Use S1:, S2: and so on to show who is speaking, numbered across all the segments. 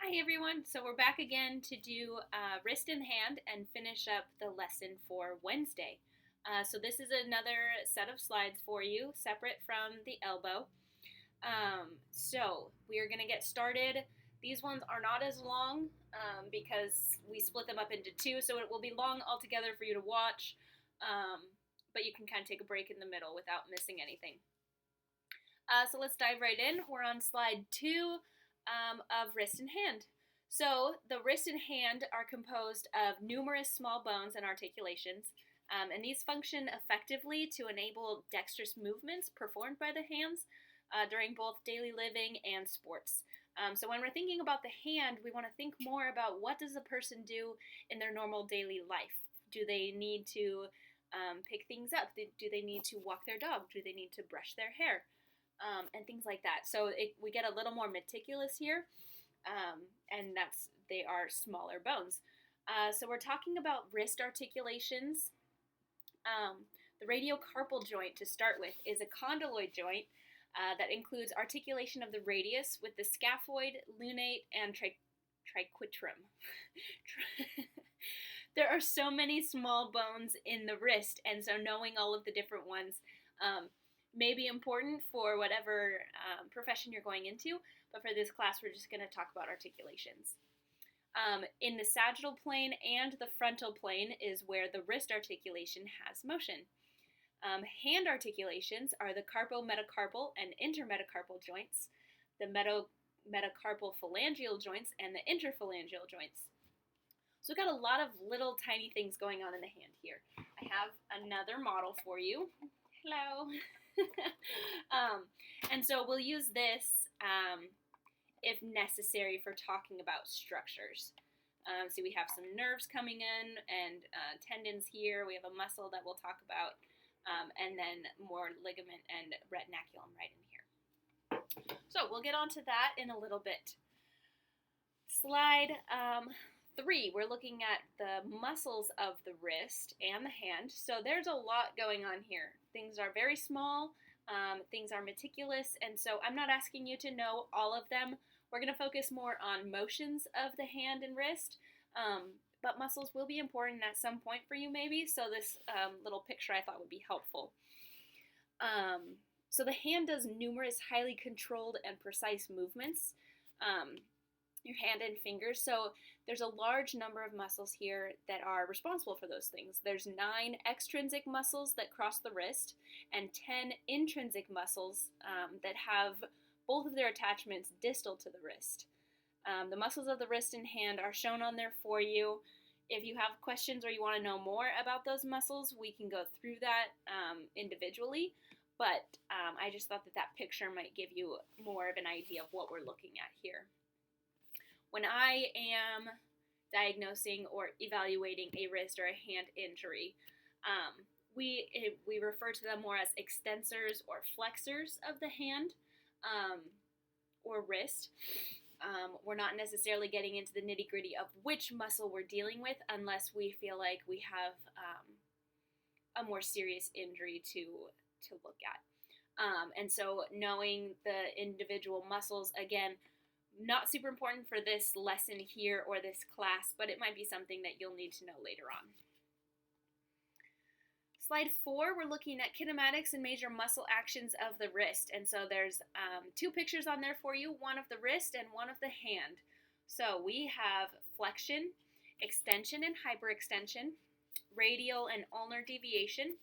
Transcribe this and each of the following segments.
S1: Hi everyone, so we're back again to do wrist and hand and finish up the lesson for Wednesday. So this is another set of slides for you, separate from the elbow. So we are going to get started. These ones are not as long because we split them up into two, so it will be long altogether for you to watch, but you can kind of take a break in the middle without missing anything. So let's dive right in. We're on slide 2 of wrist and hand. So the wrist and hand are composed of numerous small bones and articulations, and these function effectively to enable dexterous movements performed by the hands during both daily living and sports. So when we're thinking about the hand, we want to think more about what does a person do in their normal daily life. Do they need to pick things up? Do they need to walk their dog? Do they need to brush their hair? And things like that. So we get a little more meticulous here, and they are smaller bones. So we're talking about wrist articulations. The radiocarpal joint, to start with, is a condyloid joint that includes articulation of the radius with the scaphoid, lunate, and triquetrum. There are so many small bones in the wrist, and so knowing all of the different ones may be important for whatever profession you're going into, but for this class, we're just going to talk about articulations. In the sagittal plane and the frontal plane is where the wrist articulation has motion. Hand articulations are the carpometacarpal and intermetacarpal joints, the metacarpal phalangeal joints, and the interphalangeal joints. So we've got a lot of little tiny things going on in the hand here. I have another model for you. Hello. And so we'll use this if necessary for talking about structures. So we have some nerves coming in and tendons here. We have a muscle that we'll talk about, and then more ligament and retinaculum right in here. So we'll get onto that in a little bit. Slide 3, we're looking at the muscles of the wrist and the hand. So there's a lot going on here. Things are very small, things are meticulous, and so I'm not asking you to know all of them. We're going to focus more on motions of the hand and wrist, but muscles will be important at some point for you maybe, so this little picture I thought would be helpful. So the hand does numerous highly controlled and precise movements. Your hand and fingers. So there's a large number of muscles here that are responsible for those things. There's 9 extrinsic muscles that cross the wrist and 10 intrinsic muscles that have both of their attachments distal to the wrist. The muscles of the wrist and hand are shown on there for you. If you have questions or you want to know more about those muscles, we can go through that individually. But I just thought that picture might give you more of an idea of what we're looking at here. When I am diagnosing or evaluating a wrist or a hand injury, we refer to them more as extensors or flexors of the hand or wrist. We're not necessarily getting into the nitty-gritty of which muscle we're dealing with unless we feel like we have a more serious injury to look at. And so knowing the individual muscles, again, not super important for this lesson here or this class, but it might be something that you'll need to know later on. Slide 4, we're looking at kinematics and major muscle actions of the wrist. And so there's 2 pictures on there for you, one of the wrist and one of the hand. So we have flexion, extension and hyperextension, radial and ulnar deviation,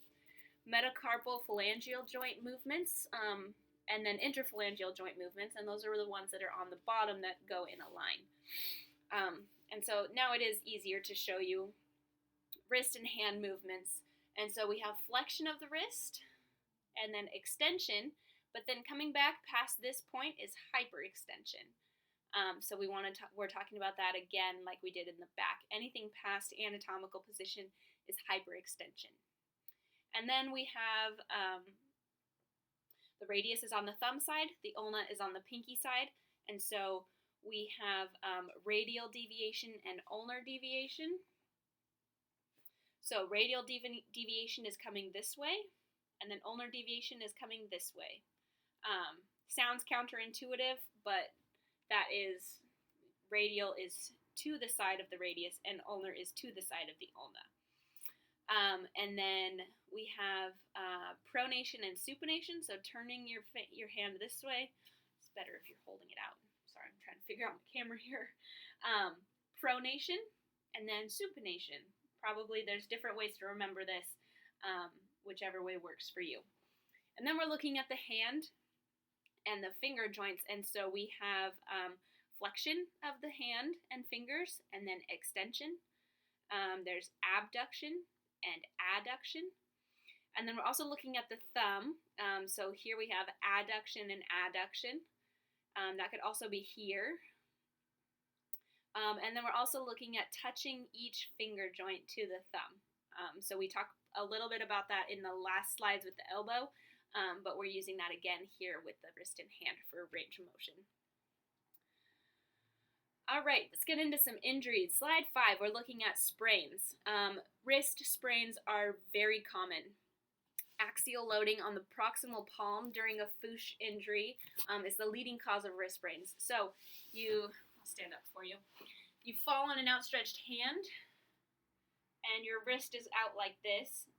S1: metacarpal phalangeal joint movements, and then interphalangeal joint movements, and those are the ones that are on the bottom that go in a line. And so now it is easier to show you wrist and hand movements. And so we have flexion of the wrist, and then extension, but then coming back past this point is hyperextension. So we're talking about that again like we did in the back. Anything past anatomical position is hyperextension. And then we have the radius is on the thumb side, the ulna is on the pinky side, and so we have radial deviation and ulnar deviation. So radial deviation is coming this way, and then ulnar deviation is coming this way. Sounds counterintuitive, but that is radial is to the side of the radius, and ulnar is to the side of the ulna. And then we have pronation and supination, so turning your hand this way. It's better if you're holding it out. Sorry, I'm trying to figure out my camera here. Pronation and then supination. Probably there's different ways to remember this, whichever way works for you. And then we're looking at the hand and the finger joints, and so we have flexion of the hand and fingers, and then extension. There's abduction and adduction. And then we're also looking at the thumb. So here we have adduction and adduction. That could also be here. And then we're also looking at touching each finger joint to the thumb. So we talked a little bit about that in the last slides with the elbow, but we're using that again here with the wrist and hand for range of motion. All right, let's get into some injuries. Slide 5, we're looking at sprains. Wrist sprains are very common. Axial loading on the proximal palm during a Fuchs injury is the leading cause of wrist sprains. So I'll stand up for you. You fall on an outstretched hand, and your wrist is out like this,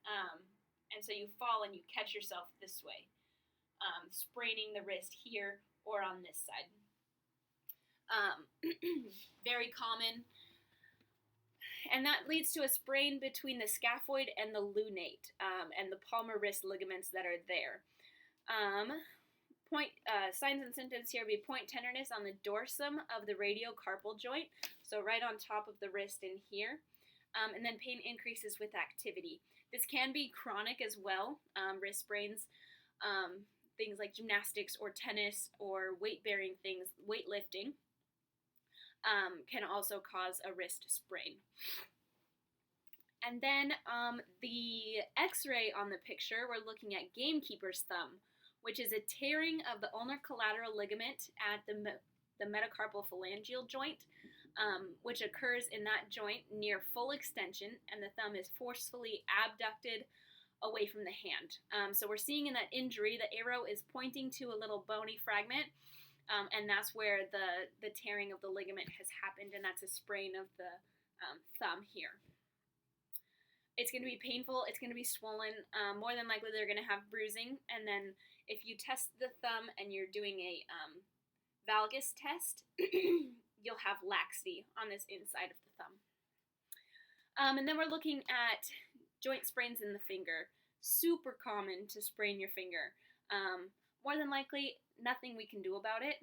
S1: and so you fall and you catch yourself this way, spraining the wrist here or on this side. Very common, and that leads to a sprain between the scaphoid and the lunate, and the palmar wrist ligaments that are there. Signs and symptoms here would be point tenderness on the dorsum of the radiocarpal joint, so right on top of the wrist in here, and then pain increases with activity. This can be chronic as well. Wrist sprains, things like gymnastics or tennis or weight-bearing things, weightlifting, can also cause a wrist sprain. And then the x-ray on the picture, we're looking at gamekeeper's thumb, which is a tearing of the ulnar collateral ligament at the metacarpal phalangeal joint, which occurs in that joint near full extension, and the thumb is forcefully abducted away from the hand. So we're seeing in that injury, the arrow is pointing to a little bony fragment, and that's where the tearing of the ligament has happened, and that's a sprain of the thumb here. It's going to be painful, it's going to be swollen, more than likely they're going to have bruising, and then if you test the thumb and you're doing a valgus test, you'll have laxity on this inside of the thumb. And then we're looking at joint sprains in the finger. Super common to sprain your finger. More than likely, nothing we can do about it.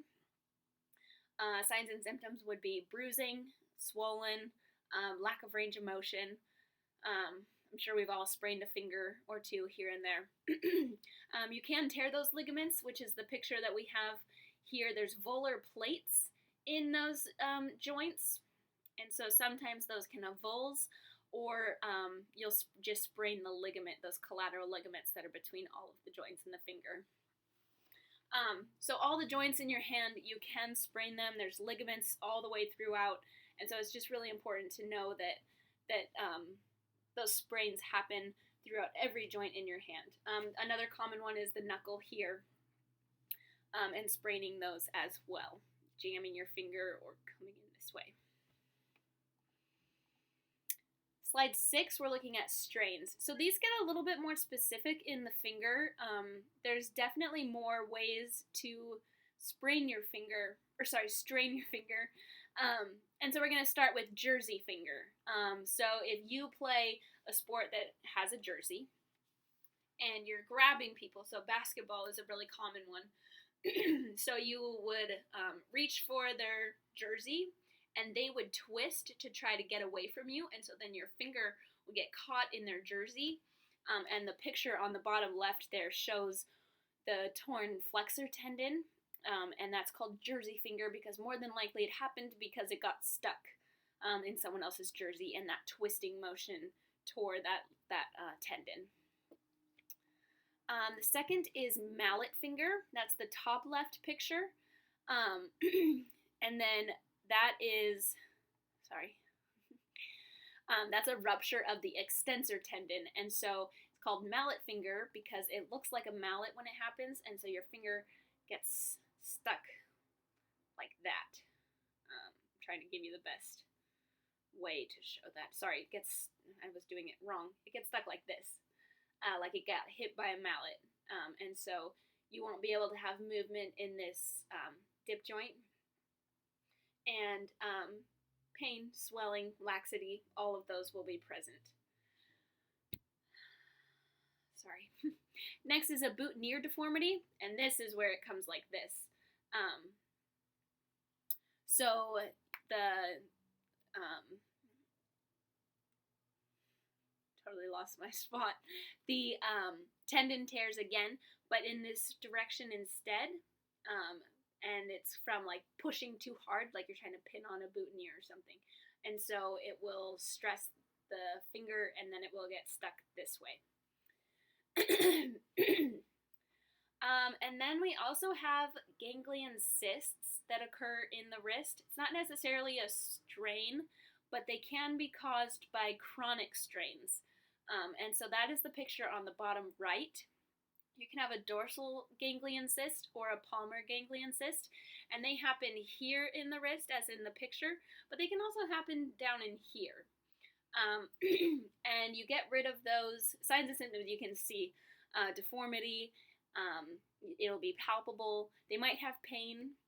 S1: Signs and symptoms would be bruising, swollen, lack of range of motion. I'm sure we've all sprained a finger or two here and there. You can tear those ligaments, which is the picture that we have here. There's volar plates in those joints, and so sometimes those can avulse, or you'll just sprain the ligament, those collateral ligaments that are between all of the joints in the finger. So all the joints in your hand, you can sprain them. There's ligaments all the way throughout, and so it's just really important to know that those sprains happen throughout every joint in your hand. Another common one is the knuckle here, and spraining those as well, jamming your finger or coming in this way. Slide 6, we're looking at strains. So these get a little bit more specific in the finger. There's definitely more ways to strain your finger. And so we're going to start with jersey finger. So if you play a sport that has a jersey and you're grabbing people, so basketball is a really common one. So you would reach for their jersey and they would twist to try to get away from you, and so then your finger would get caught in their jersey. And the picture on the bottom left there shows the torn flexor tendon. And that's called jersey finger because more than likely it happened because it got stuck in someone else's jersey, and that twisting motion tore that tendon. The second is mallet finger. That's the top left picture. And then that is, that's a rupture of the extensor tendon. And so it's called mallet finger because it looks like a mallet when it happens, and so your finger gets stuck like that. I'm trying to give you the best way to show that. Sorry, I was doing it wrong. It gets stuck like this, like it got hit by a mallet. And so you won't be able to have movement in this dip joint. And pain, swelling, laxity, all of those will be present. Sorry. Next is a boutonniere deformity, and this is where it comes like this. So the totally lost my spot. The tendon tears again, but in this direction instead. And it's from like pushing too hard, like you're trying to pin on a boutonniere or something. And so it will stress the finger, and then it will get stuck this way. And then we also have ganglion cysts that occur in the wrist. It's not necessarily a strain, but they can be caused by chronic strains. And so that is the picture on the bottom right. You can have a dorsal ganglion cyst or a palmar ganglion cyst, and they happen here in the wrist, as in the picture, but they can also happen down in here. And you get rid of those signs and symptoms. You can see deformity. It'll be palpable. They might have pain.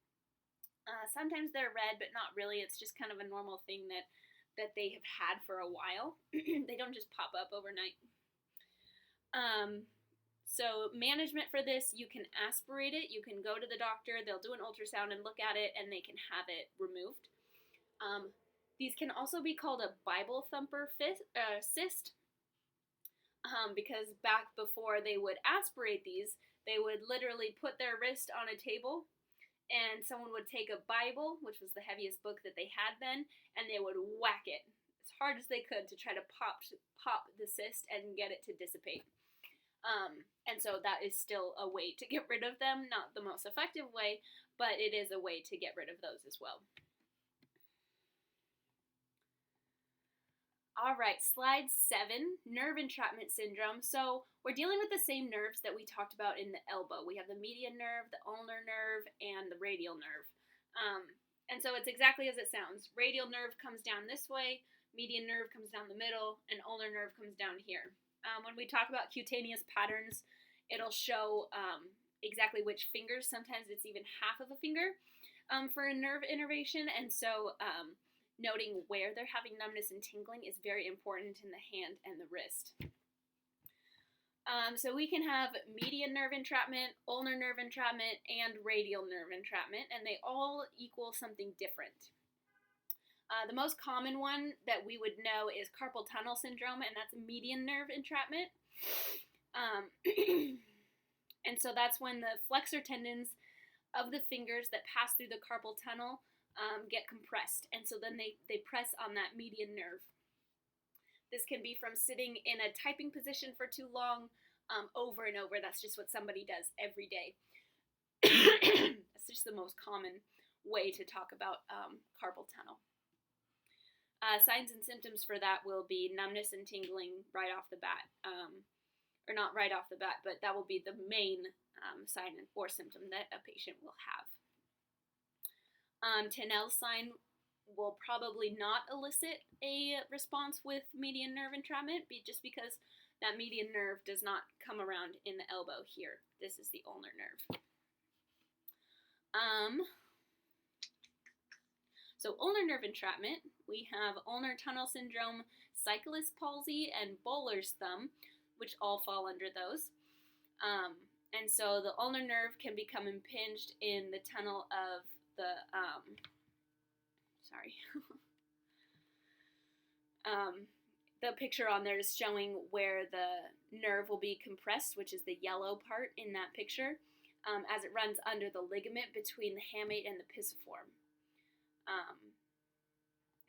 S1: Sometimes they're red, but not really. It's just kind of a normal thing that they have had for a while. They don't just pop up overnight. So management for this, you can aspirate it. You can go to the doctor. They'll do an ultrasound and look at it, and they can have it removed. These can also be called a Bible thumper cyst, because back before they would aspirate these, they would literally put their wrist on a table, and someone would take a Bible, which was the heaviest book that they had then, and they would whack it as hard as they could to try to pop the cyst and get it to dissipate. And so that is still a way to get rid of them. Not the most effective way, but it is a way to get rid of those as well. All right, slide 7, nerve entrapment syndrome. So we're dealing with the same nerves that we talked about in the elbow. We have the median nerve, the ulnar nerve, and the radial nerve. And so it's exactly as it sounds. Radial nerve comes down this way, median nerve comes down the middle, and ulnar nerve comes down here. When we talk about cutaneous patterns, it'll show exactly which fingers. Sometimes it's even half of a finger for a nerve innervation, and so noting where they're having numbness and tingling is very important in the hand and the wrist. So we can have median nerve entrapment, ulnar nerve entrapment, and radial nerve entrapment, and they all equal something different. The most common one that we would know is carpal tunnel syndrome, and that's median nerve entrapment. And so that's when the flexor tendons of the fingers that pass through the carpal tunnel get compressed, and so then they press on that median nerve. This can be from sitting in a typing position for too long, over and over. That's just what somebody does every day. That's just the most common way to talk about carpal tunnel. Signs and symptoms for that will be numbness and tingling right off the bat. Or not right off the bat, but that will be the main sign or symptom that a patient will have. Tinel's sign will probably not elicit a response with median nerve entrapment, just because that median nerve does not come around in the elbow here. This is the ulnar nerve. So ulnar nerve entrapment, we have ulnar tunnel syndrome, cyclist palsy, and bowler's thumb, which all fall under those. And so the ulnar nerve can become impinged in the tunnel of the, the picture on there is showing where the nerve will be compressed, which is the yellow part in that picture, as it runs under the ligament between the hamate and the pisiform.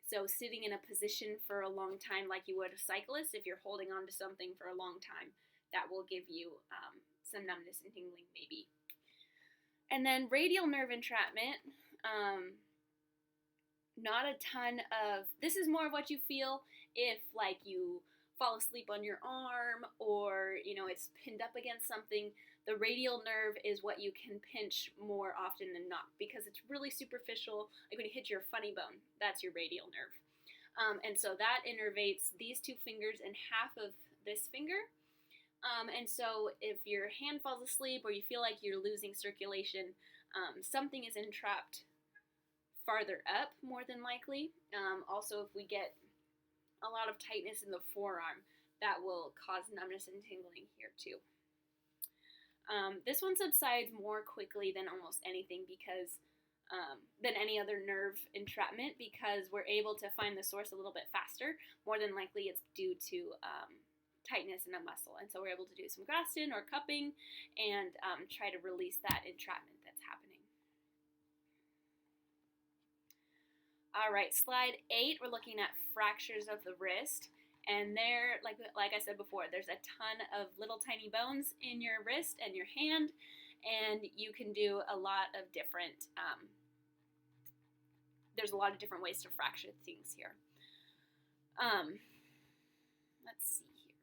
S1: So sitting in a position for a long time like you would a cyclist, if you're holding on to something for a long time, that will give you some numbness and tingling maybe. And then radial nerve entrapment, not a ton of, this is more of what you feel if like you fall asleep on your arm or, you know, it's pinned up against something. The radial nerve is what you can pinch more often than not because it's really superficial. Like when you hit your funny bone, that's your radial nerve. And so that innervates these two fingers and half of this finger. And so if your hand falls asleep or you feel like you're losing circulation, something is entrapped farther up more than likely. Also, if we get a lot of tightness in the forearm, that will cause numbness and tingling here too. This one subsides more quickly than almost anything because than any other nerve entrapment because we're able to find the source a little bit faster. More than likely it's due to tightness in a muscle, and so we're able to do some Graston or cupping and try to release that entrapment that's happening. All right, slide 8, we're looking at fractures of the wrist. And there, like I said before, there's a ton of little tiny bones in your wrist and your hand, and you can do a lot of different, there's a lot of different ways to fracture things here. Let's see here.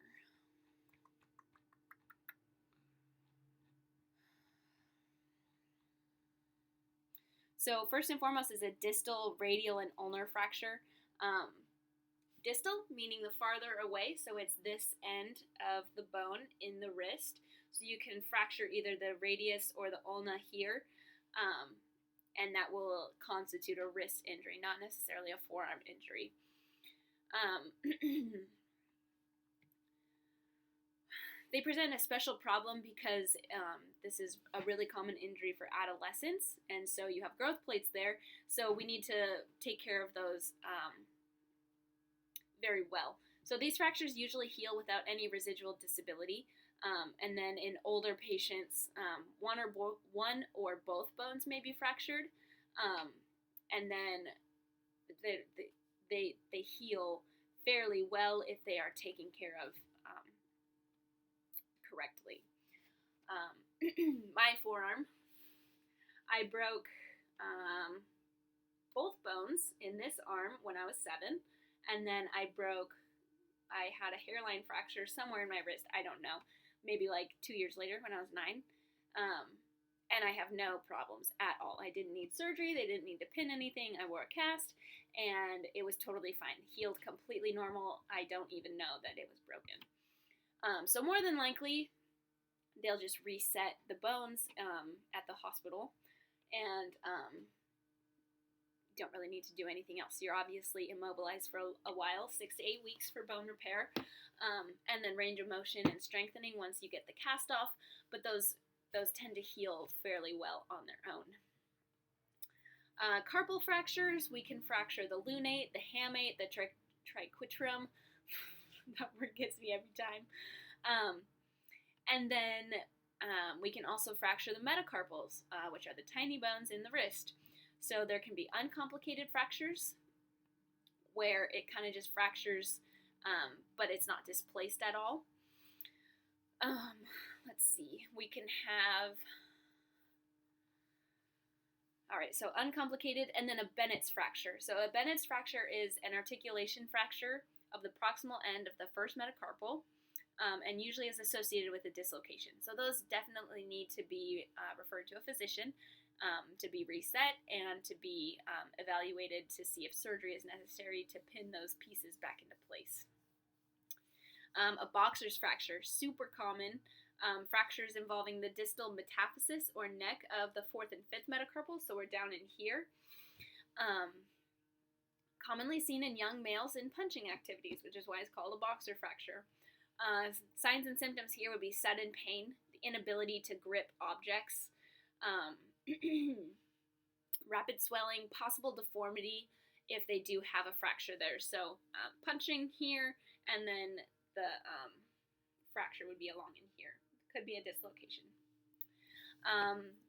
S1: So first and foremost is a distal, radial, and ulnar fracture. Distal, meaning the farther away, so it's this end of the bone in the wrist. So you can fracture either the radius or the ulna here, and that will constitute a wrist injury, not necessarily a forearm injury. They present a special problem because this is a really common injury for adolescents, and so you have growth plates there, so we need to take care of those very well. So these fractures usually heal without any residual disability, and then in older patients, one or both bones may be fractured, and then they heal fairly well if they are taken care of correctly. My forearm, I broke both bones in this arm when I was 7. And then I had a hairline fracture somewhere in my wrist. I don't know. Maybe like 2 years later when I was 9. And I have no problems at all. I didn't need surgery. They didn't need to pin anything. I wore a cast and it was totally fine. Healed completely normal. I don't even know that it was broken. So more than likely, they'll just reset the bones at the hospital. And don't really need to do anything else. You're obviously immobilized for a while, 6 to 8 weeks for bone repair, and then range of motion and strengthening once you get the cast off, but those tend to heal fairly well on their own. Carpal fractures, we can fracture the lunate, the hamate, the triquetrum. That word gets me every time. And then we can also fracture the metacarpals, which are the tiny bones in the wrist. So there can be uncomplicated fractures where it kind of just fractures, but it's not displaced at all. Let's see. We can have, all right, so uncomplicated, and then a Bennett's fracture. So a Bennett's fracture is an articulation fracture of the proximal end of the first metacarpal, and usually is associated with a dislocation. So those definitely need to be referred to a physician. To be reset and to be evaluated to see if surgery is necessary to pin those pieces back into place. A boxer's fracture, super common. Fractures involving the distal metaphysis or neck of the 4th and 5th metacarpals, so we're down in here. Commonly seen in young males in punching activities, which is why it's called a boxer fracture. Signs and symptoms here would be sudden pain, the inability to grip objects, rapid swelling, possible deformity if they do have a fracture there. So punching here, and then the fracture would be along in here. Could be a dislocation.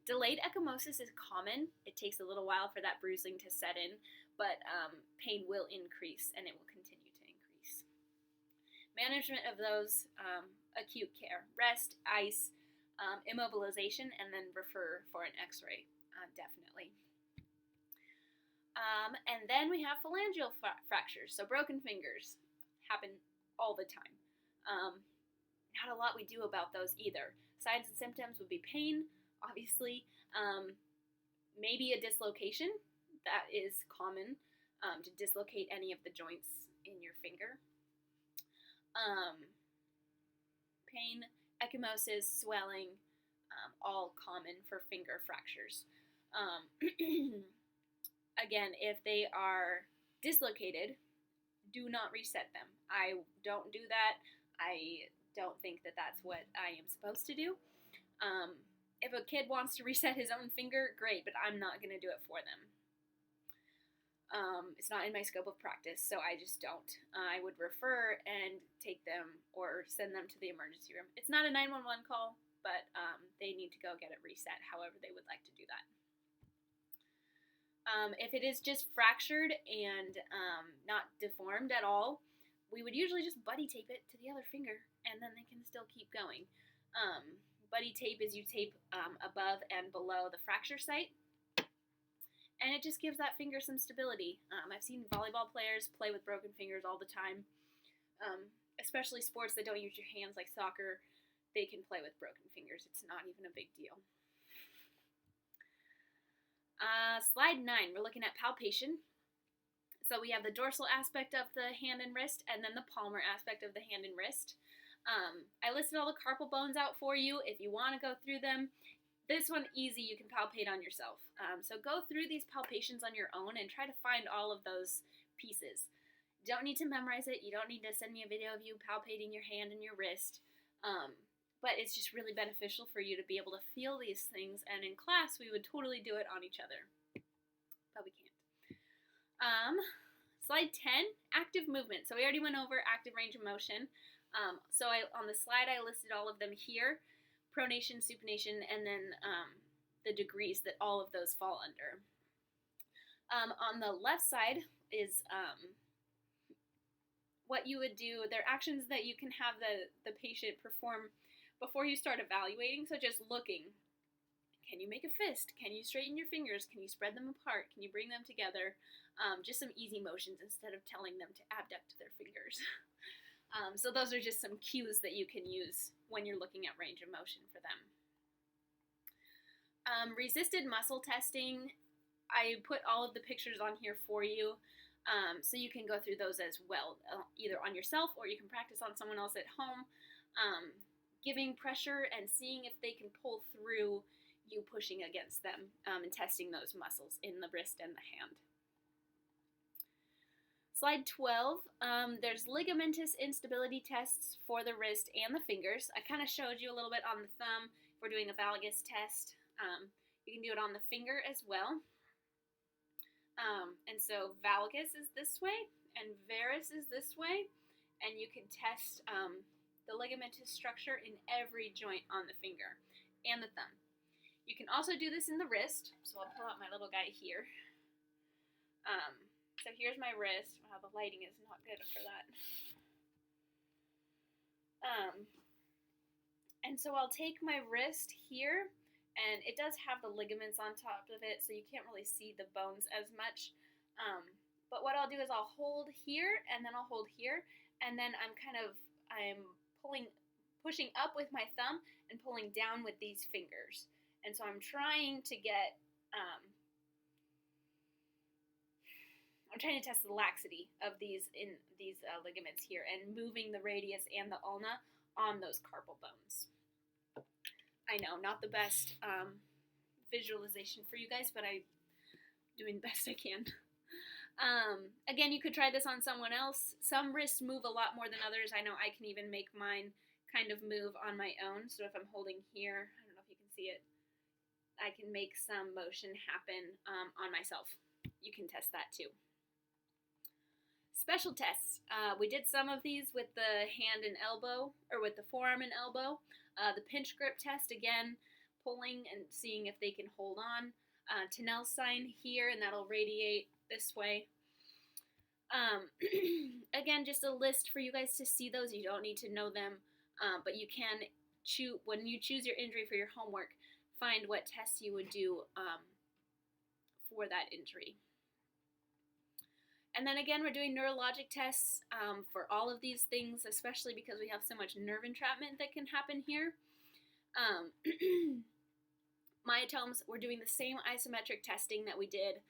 S1: Delayed ecchymosis is common. It takes a little while for that bruising to set in, but pain will increase and it will continue to increase. Management of those, acute care, rest, ice, immobilization, and then refer for an x-ray, definitely. And then we have phalangeal fractures, so broken fingers happen all the time. Not a lot we do about those either. Signs and symptoms would be pain, obviously, maybe a dislocation. That is common, to dislocate any of the joints in your finger. Pain, ecchymosis, swelling, all common for finger fractures. Again, if they are dislocated, do not reset them. I don't do that. I don't think that that's what I am supposed to do. If a kid wants to reset his own finger, great, but I'm not going to do it for them. It's not in my scope of practice, so I just don't. I would refer and take them or send them to the emergency room. It's not a 911 call, but they need to go get it reset however they would like to do that. If it is just fractured and not deformed at all, we would usually just buddy tape it to the other finger, and then they can still keep going. Buddy tape is you tape above and below the fracture site, and it just gives that finger some stability. I've seen volleyball players play with broken fingers all the time, especially sports that don't use your hands like soccer. They can play with broken fingers. It's not even a big deal. Slide 9, we're looking at palpation. So we have the dorsal aspect of the hand and wrist, and then the palmar aspect of the hand and wrist. I listed all the carpal bones out for you if you want to go through them. This one, easy, you can palpate on yourself. So go through these palpations on your own and try to find all of those pieces. You don't need to memorize it. You don't need to send me a video of you palpating your hand and your wrist. But it's just really beneficial for you to be able to feel these things. And in class, we would totally do it on each other. But we can't. Slide 10, active movement. So we already went over active range of motion. So on the slide, I listed all of them here. Pronation, supination, and then the degrees that all of those fall under. On the left side is what you would do. There are actions that you can have the patient perform before you start evaluating. So just looking. Can you make a fist? Can you straighten your fingers? Can you spread them apart? Can you bring them together? Just some easy motions instead of telling them to abduct their fingers. So those are just some cues that you can use when you're looking at range of motion for them. Resisted muscle testing, I put all of the pictures on here for you, so you can go through those as well, either on yourself or you can practice on someone else at home. Giving pressure and seeing if they can pull through you pushing against them, and testing those muscles in the wrist and the hand. Slide 12, there's ligamentous instability tests for the wrist and the fingers. I kind of showed you a little bit on the thumb. If we're doing a valgus test, you can do it on the finger as well. And so valgus is this way, and varus is this way, and you can test the ligamentous structure in every joint on the finger and the thumb. You can also do this in the wrist, so I'll pull out my little guy here. So here's my wrist. Wow, the lighting is not good for that. And so I'll take my wrist here, and it does have the ligaments on top of it, so you can't really see the bones as much. But what I'll do is I'll hold here, and then I'll hold here, and then I'm pushing up with my thumb and pulling down with these fingers. And so I'm trying to get, I'm trying to test the laxity of these ligaments here and moving the radius and the ulna on those carpal bones. I know, not the best visualization for you guys, but I'm doing the best I can. Again, you could try this on someone else. Some wrists move a lot more than others. I know I can even make mine kind of move on my own. So if I'm holding here, I don't know if you can see it, I can make some motion happen on myself. You can test that too. Special tests. We did some of these with the hand and elbow, or with the forearm and elbow. The pinch grip test, again, pulling and seeing if they can hold on. Tinel sign here, and that'll radiate this way. Again, just a list for you guys to see those. You don't need to know them, but you can when you choose your injury for your homework, find what tests you would do for that injury. And then again, we're doing neurologic tests for all of these things, especially because we have so much nerve entrapment that can happen here. Um, myotomes, we're doing the same isometric testing that we did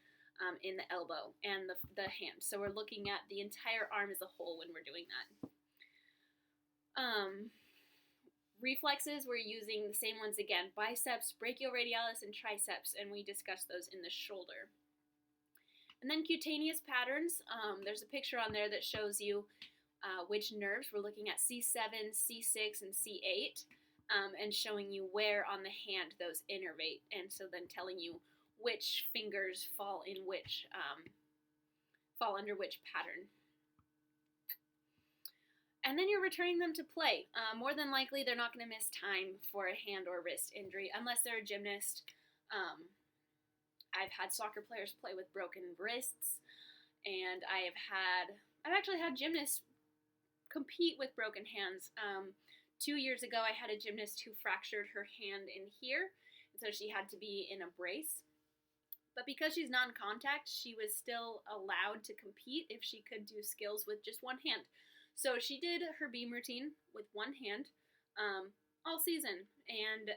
S1: in the elbow and the hand. So we're looking at the entire arm as a whole when we're doing that. Reflexes, we're using the same ones again, biceps, brachioradialis, and triceps, and we discussed those in the shoulder. And then cutaneous patterns, there's a picture on there that shows you which nerves. We're looking at C7, C6, and C8, and showing you where on the hand those innervate, and so then telling you which fingers fall in which, fall under which pattern. And then you're returning them to play. More than likely, they're not going to miss time for a hand or wrist injury unless they're a gymnast. I've had soccer players play with broken wrists, and I've actually had gymnasts compete with broken hands. 2 years ago, I had a gymnast who fractured her hand in here, so she had to be in a brace. But because she's non-contact, she was still allowed to compete if she could do skills with just one hand. So she did her beam routine with one hand all season, and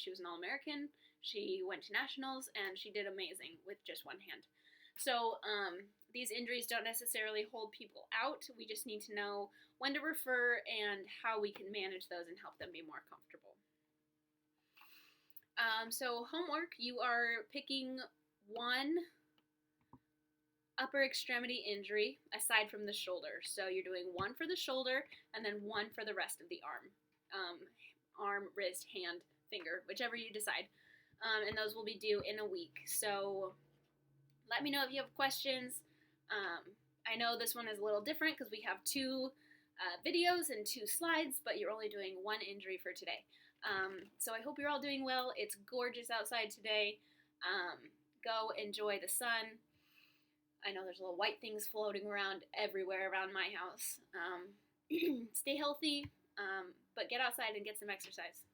S1: she was an All-American. She went to nationals, and she did amazing with just one hand. So these injuries don't necessarily hold people out. We just need to know when to refer and how we can manage those and help them be more comfortable. So homework, you are picking one upper extremity injury aside from the shoulder. So you're doing one for the shoulder and then one for the rest of the arm. Arm, wrist, hand, finger, whichever you decide. And those will be due in a week. So let me know if you have questions. I know this one is a little different because we have 2 videos and 2 slides, but you're only doing one injury for today. So I hope you're all doing well. It's gorgeous outside today. Go enjoy the sun. I know there's little white things floating around everywhere around my house. Stay healthy, but get outside and get some exercise.